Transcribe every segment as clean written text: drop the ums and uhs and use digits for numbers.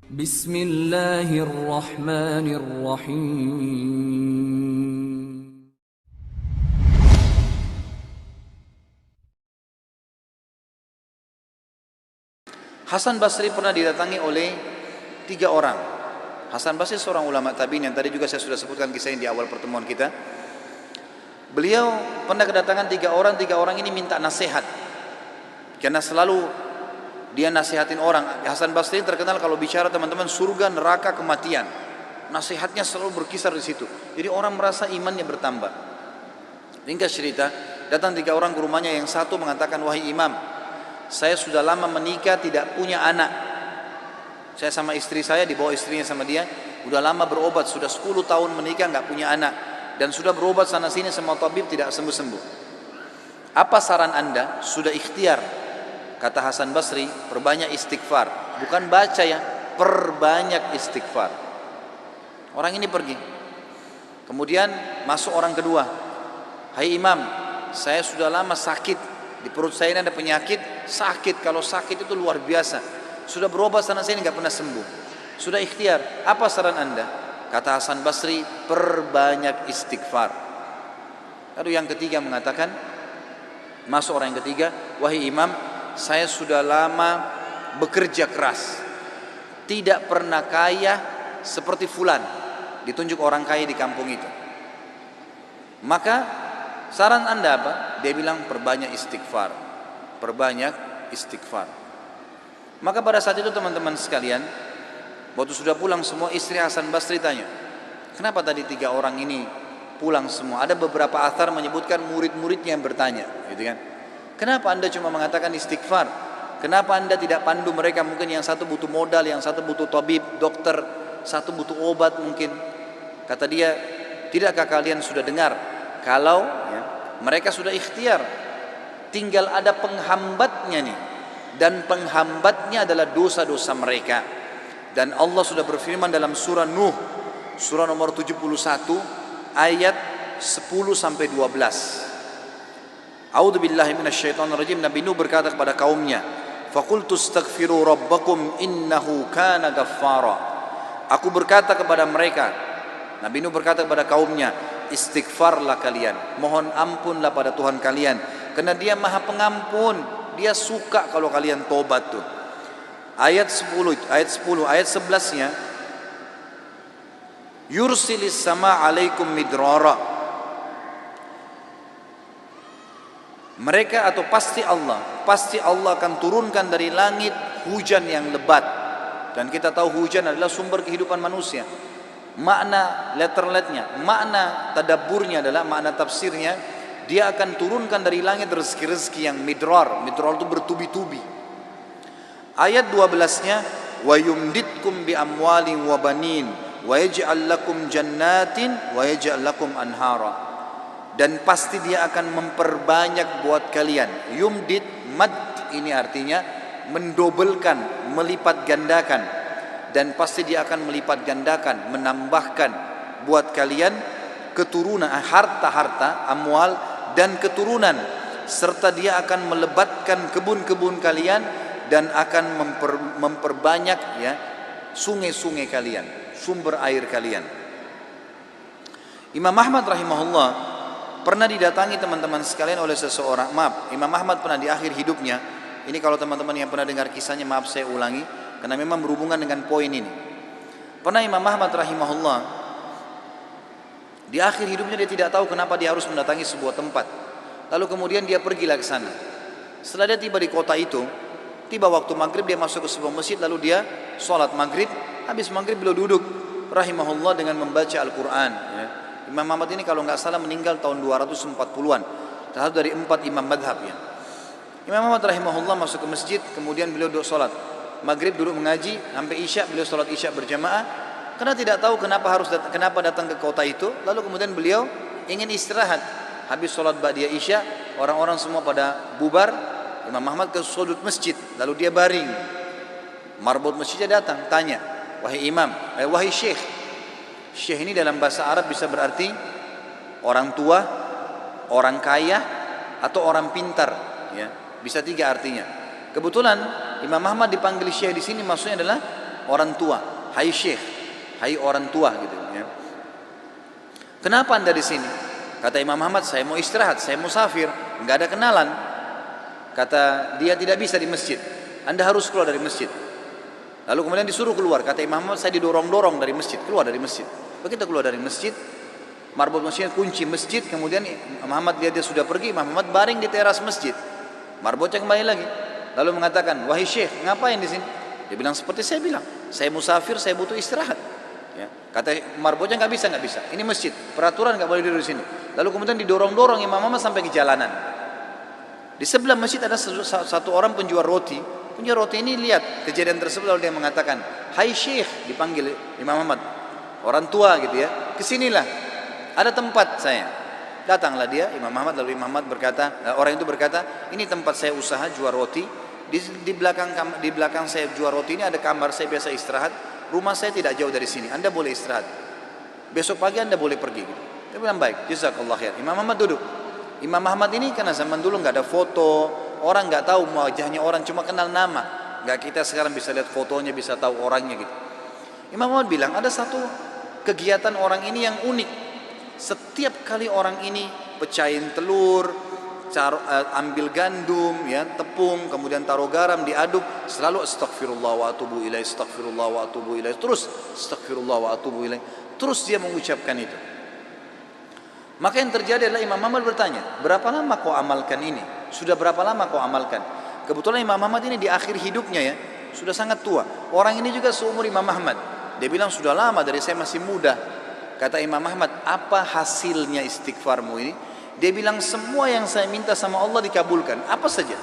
Bismillahirrahmanirrahim. Hasan Basri pernah didatangi oleh 3 orang. Hasan Basri seorang ulama tabi'in yang tadi juga saya sudah sebutkan kisahnya di awal pertemuan kita. Beliau pernah kedatangan 3 orang. 3 orang ini minta nasihat, karena selalu dia nasihatin orang. Hasan Basri terkenal kalau bicara teman-teman surga, neraka, kematian. Nasihatnya selalu berkisar di situ. Jadi orang merasa imannya bertambah. Ringkas cerita, datang 3 orang ke rumahnya. Yang satu mengatakan, "Wahai imam, saya sudah lama menikah, tidak punya anak. Saya sama istri saya, dibawa istrinya sama dia, udah lama berobat, sudah 10 tahun menikah nggak punya anak, dan sudah berobat sana sini sama tabib tidak sembuh-sembuh. Apa saran Anda?" Sudah ikhtiar, kata Hasan Basri, perbanyak istighfar. Bukan baca ya, perbanyak istighfar. Orang ini pergi. Kemudian masuk orang kedua. "Hai imam, saya sudah lama sakit, di perut saya ini ada penyakit, sakit. Kalau sakit itu luar biasa. Sudah berobat sana sini nggak pernah sembuh. Sudah ikhtiar. Apa saran Anda?" Kata Hasan Basri, perbanyak istighfar. Lalu yang ketiga mengatakan, masuk orang yang ketiga, "Wahai imam, saya sudah lama bekerja keras, tidak pernah kaya seperti fulan." Ditunjuk orang kaya di kampung itu. "Maka saran Anda apa?" Dia bilang, perbanyak istighfar. Perbanyak istighfar. Maka pada saat itu teman-teman sekalian, waktu sudah pulang semua, istri Hasan Basri tanya, "Kenapa tadi 3 orang ini pulang semua?" Ada beberapa athar menyebutkan murid-muridnya yang bertanya, gitu kan. "Kenapa Anda cuma mengatakan istighfar? Kenapa Anda tidak pandu mereka? Mungkin yang satu butuh modal, yang satu butuh tabib, dokter, satu butuh obat mungkin." Kata dia, "Tidakkah kalian sudah dengar kalau mereka sudah ikhtiar, tinggal ada penghambatnya nih, dan penghambatnya adalah dosa-dosa mereka. Dan Allah sudah berfirman dalam surah Nuh, surah nomor 71 ayat 10 sampai 12. A'udzubillahi minasyaitonirrajim. Nabi Nuh berkata kepada kaumnya, "Faqultu astaghfiru rabbakum innahu kana ghaffara." Aku berkata kepada mereka, Nabi Nuh berkata kepada kaumnya, "Istighfarlah kalian, mohon ampunlah pada Tuhan kalian, karena Dia Maha Pengampun. Dia suka kalau kalian tobat." Tuh. Ayat 10, ayat 11-nya, "Yursilis sama alaikum midrara." Mereka atau pasti Allah akan turunkan dari langit hujan yang lebat. Dan kita tahu hujan adalah sumber kehidupan manusia. Makna letter-letternya, makna tadabburnya adalah, makna tafsirnya, Dia akan turunkan dari langit rezeki-rezeki yang midrar. Midrar itu bertubi-tubi. Ayat 12-nya, "Wa yumditkum bi amwalin wa banin wa yaj'al lakum jannatin wa yaj'al lakum anhara." Dan pasti Dia akan memperbanyak buat kalian. Yumdit, mad ini artinya mendobelkan, melipat gandakan. Dan pasti Dia akan melipat gandakan, menambahkan buat kalian keturunan, harta-harta, amwal dan keturunan, serta Dia akan melebatkan kebun-kebun kalian dan akan memperbanyak sungai-sungai kalian, sumber air kalian. Imam Ahmad rahimahullah pernah didatangi teman-teman sekalian oleh seseorang. Maaf, Imam Ahmad pernah di akhir hidupnya, ini kalau teman-teman yang pernah dengar kisahnya, maaf saya ulangi karena memang berhubungan dengan poin ini. Pernah Imam Ahmad rahimahullah di akhir hidupnya dia tidak tahu kenapa dia harus mendatangi sebuah tempat. Lalu kemudian dia pergilah ke sana. Setelah dia tiba di kota itu, tiba waktu maghrib, dia masuk ke sebuah masjid, lalu dia sholat maghrib. Habis maghrib beliau duduk rahimahullah dengan membaca Al-Quran. Imam Ahmad ini kalau nggak salah meninggal tahun 240-an, salah satu dari 4 imam madhab. Imam Ahmad rahimahullah masuk ke masjid, kemudian beliau duduk sholat maghrib, duduk mengaji sampai isya. Beliau sholat isya berjamaah karena tidak tahu kenapa datang ke kota itu. Lalu kemudian beliau ingin istirahat. Habis sholat ba'diyah isya, orang-orang semua pada bubar. Imam Ahmad ke sudut masjid, lalu dia baring. Marbot masjidnya datang, tanya, "Wahai imam, wahai syekh." Syekh ini dalam bahasa Arab bisa berarti orang tua, orang kaya, atau orang pintar. Bisa 3 artinya. Kebetulan Imam Ahmad dipanggil syekh di sini maksudnya adalah orang tua, hai syekh, hai orang tua gitu ya. Kenapa anda di sini? Kata Imam Ahmad, saya mau istirahat, saya musafir, nggak ada kenalan. Kata dia, tidak bisa di masjid, anda harus keluar dari masjid. Lalu kemudian disuruh keluar. Kata Imam Ahmad, saya didorong-dorong dari masjid, keluar dari masjid. Begitu keluar dari masjid, marbot masjidnya kunci masjid. Kemudian Imam Ahmad lihat dia sudah pergi. Imam Ahmad baring di teras masjid. Marbotnya kembali lagi. Lalu mengatakan, wahai syekh, ngapain di sini? Dia bilang seperti saya bilang, saya musafir, saya butuh istirahat. Ya. Kata marbotnya, nggak bisa. Ini masjid, peraturan nggak boleh duduk di sini. Lalu kemudian didorong-dorong Imam Ahmad sampai ke jalanan. Di sebelah masjid ada satu orang penjual roti. Penjual roti ini lihat kejadian tersebut, lalu dia mengatakan, hai syekh, dipanggil Imam Ahmad, orang tua gitu ya, kesinilah, ada tempat saya. Datanglah dia, Imam Ahmad. Lalu Imam Ahmad berkata, orang itu berkata, ini tempat saya usaha jual roti. Di belakang saya jual roti ini ada kamar saya biasa istirahat. Rumah saya tidak jauh dari sini, anda boleh istirahat. Besok pagi anda boleh pergi. Dia bilang baik, jazakallah khair. Imam Ahmad duduk. Imam Ahmad ini karena zaman dulu nggak ada foto, orang nggak tahu wajahnya orang, cuma kenal nama. Nggak kita sekarang bisa lihat fotonya, bisa tahu orangnya gitu. Imam Ahmad bilang ada satu kegiatan orang ini yang unik. Setiap kali orang ini pecahin telur, ambil gandum, ya, tepung, kemudian taruh garam, diaduk, selalu astagfirullah wa atubu ilaih, astagfirullah wa atubu ilaih, terus astagfirullah wa atubu ilaih, terus dia mengucapkan itu. Maka yang terjadi adalah Imam Ahmad bertanya, berapa lama kau amalkan ini? Sudah berapa lama kau amalkan? Kebetulan Imam Ahmad ini di akhir hidupnya ya, sudah sangat tua. Orang ini juga seumur Imam Ahmad. Dia bilang sudah lama, dari saya masih muda. Kata Imam Ahmad, apa hasilnya istighfarmu ini? Dia bilang semua yang saya minta sama Allah dikabulkan. Apa saja?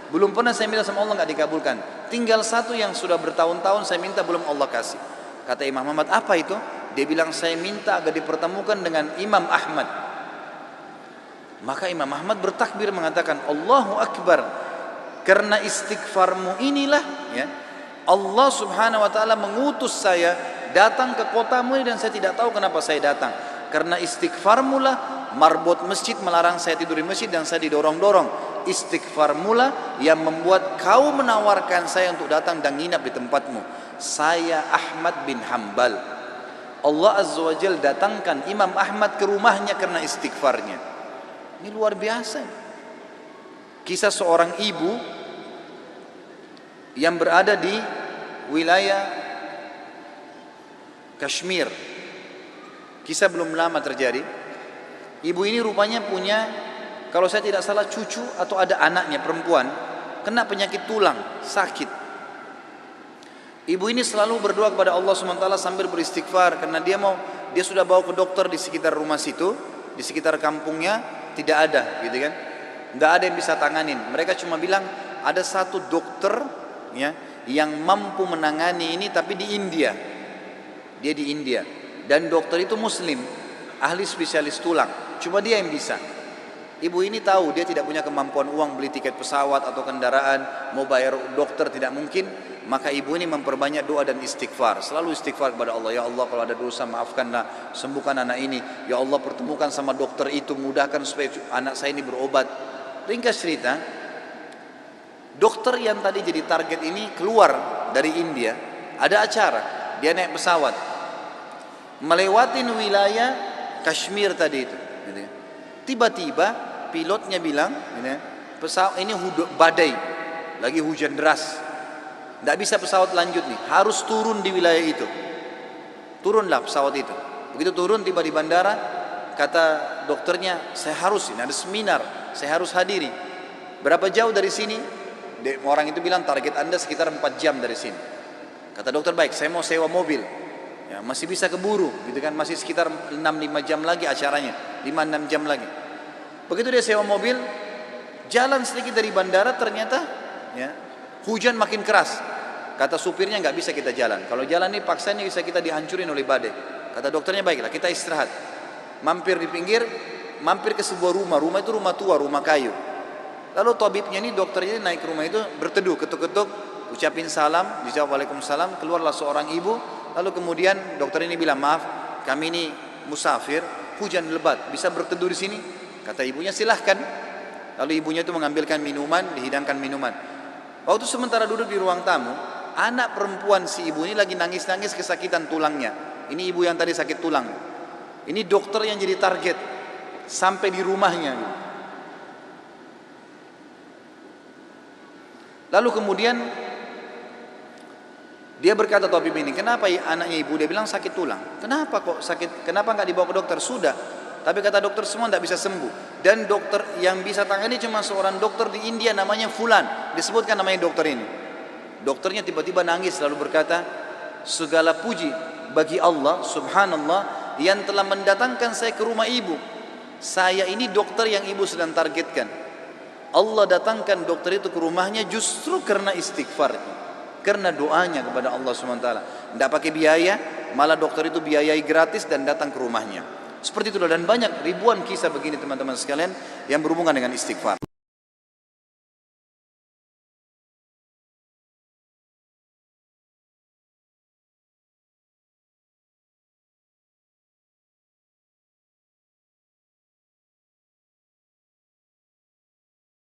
Belum pernah saya minta sama Allah nggak dikabulkan. Tinggal satu yang sudah bertahun-tahun saya minta belum Allah kasih. Kata Imam Ahmad, apa itu? Dia bilang saya minta agar dipertemukan dengan Imam Ahmad. Maka Imam Ahmad bertakbir mengatakan Allahu Akbar. Karena istighfarmu inilah ya, Allah subhanahu wa ta'ala mengutus saya datang ke kotamu ini, dan saya tidak tahu kenapa saya datang. Karena istighfarmu lah marbot masjid melarang saya tidur di masjid dan saya didorong-dorong. Istighfarmu lah yang membuat kau menawarkan saya untuk datang dan nginap di tempatmu. Saya Ahmad bin Hanbal. Allah Azza wa Jal datangkan Imam Ahmad ke rumahnya karena istighfarnya. Ini luar biasa. Kisah seorang ibu yang berada di wilayah Kashmir. Kisah belum lama terjadi. Ibu ini rupanya punya, kalau saya tidak salah, cucu atau ada anaknya perempuan kena penyakit tulang, sakit. Ibu ini selalu berdoa kepada Allah SWT sambil beristighfar karena dia sudah bawa ke dokter di sekitar rumah situ, di sekitar kampungnya tidak ada, gitu kan? Nggak ada yang bisa tanganin. Mereka cuma bilang ada satu dokter ya yang mampu menangani ini, tapi di India. Dia di India dan dokter itu Muslim, ahli spesialis tulang. Cuma dia yang bisa. Ibu ini tahu dia tidak punya kemampuan uang beli tiket pesawat atau kendaraan, mau bayar dokter tidak mungkin. Maka ibu ini memperbanyak doa dan istighfar. Selalu istighfar kepada Allah. Ya Allah, kalau ada dosa maafkanlah, sembuhkan anak ini. Ya Allah, pertemukan sama dokter itu, mudahkan supaya anak saya ini berobat. Ringkas cerita, dokter yang tadi jadi target ini keluar dari India. Ada acara, dia naik pesawat melewatin wilayah Kashmir tadi itu. Tiba-tiba pilotnya bilang, pesawat ini badai, lagi hujan deras. Tidak bisa pesawat lanjut nih, harus turun di wilayah itu. Turunlah pesawat itu. Begitu turun, tiba di bandara, kata dokternya, saya harus, ini ada seminar, saya harus hadiri. Berapa jauh dari sini? Orang itu bilang target Anda sekitar 4 jam dari sini. Kata dokter, baik, saya mau sewa mobil. Ya, masih bisa keburu, gitu kan? Masih sekitar 6-5 jam lagi acaranya, 5-6 jam lagi. Begitu dia sewa mobil, jalan sedikit dari bandara, ternyata ya, hujan makin keras. Kata supirnya nggak bisa kita jalan. Kalau jalan ini paksanya bisa kita dihancurin oleh badai. Kata dokternya baiklah kita istirahat. Mampir di pinggir, mampir ke sebuah rumah. Rumah itu rumah tua, rumah kayu. Lalu tabibnya ini, dokternya ini naik ke rumah itu, berteduh, ketuk-ketuk, ucapin salam, dijawab waalaikumsalam. Keluarlah seorang ibu. Lalu kemudian dokter ini bilang, maaf, kami ini musafir, hujan lebat, bisa berteduh di sini? Kata ibunya silahkan. Lalu ibunya itu mengambilkan minuman, dihidangkan minuman. Waktu sementara duduk di ruang tamu, anak perempuan si ibu ini lagi nangis-nangis kesakitan tulangnya. Ini ibu yang tadi sakit tulang. Ini dokter yang jadi target sampai di rumahnya. Lalu kemudian dia berkata tabib ini, kenapa anaknya ibu? Dia bilang sakit tulang. Kenapa kok sakit? Kenapa nggak dibawa ke dokter? Sudah, tapi kata dokter semua tidak bisa sembuh. Dan dokter yang bisa tangani cuma seorang dokter di India namanya Fulan. Disebutkan namanya dokter ini. Dokternya tiba-tiba nangis lalu berkata, segala puji bagi Allah subhanallah yang telah mendatangkan saya ke rumah ibu. Saya ini dokter yang ibu sedang targetkan. Allah datangkan dokter itu ke rumahnya justru karena istighfar, karena doanya kepada Allah SWT. Tidak pakai biaya, malah dokter itu biayai gratis dan datang ke rumahnya. Seperti itu, dan banyak ribuan kisah begini teman-teman sekalian yang berhubungan dengan istighfar.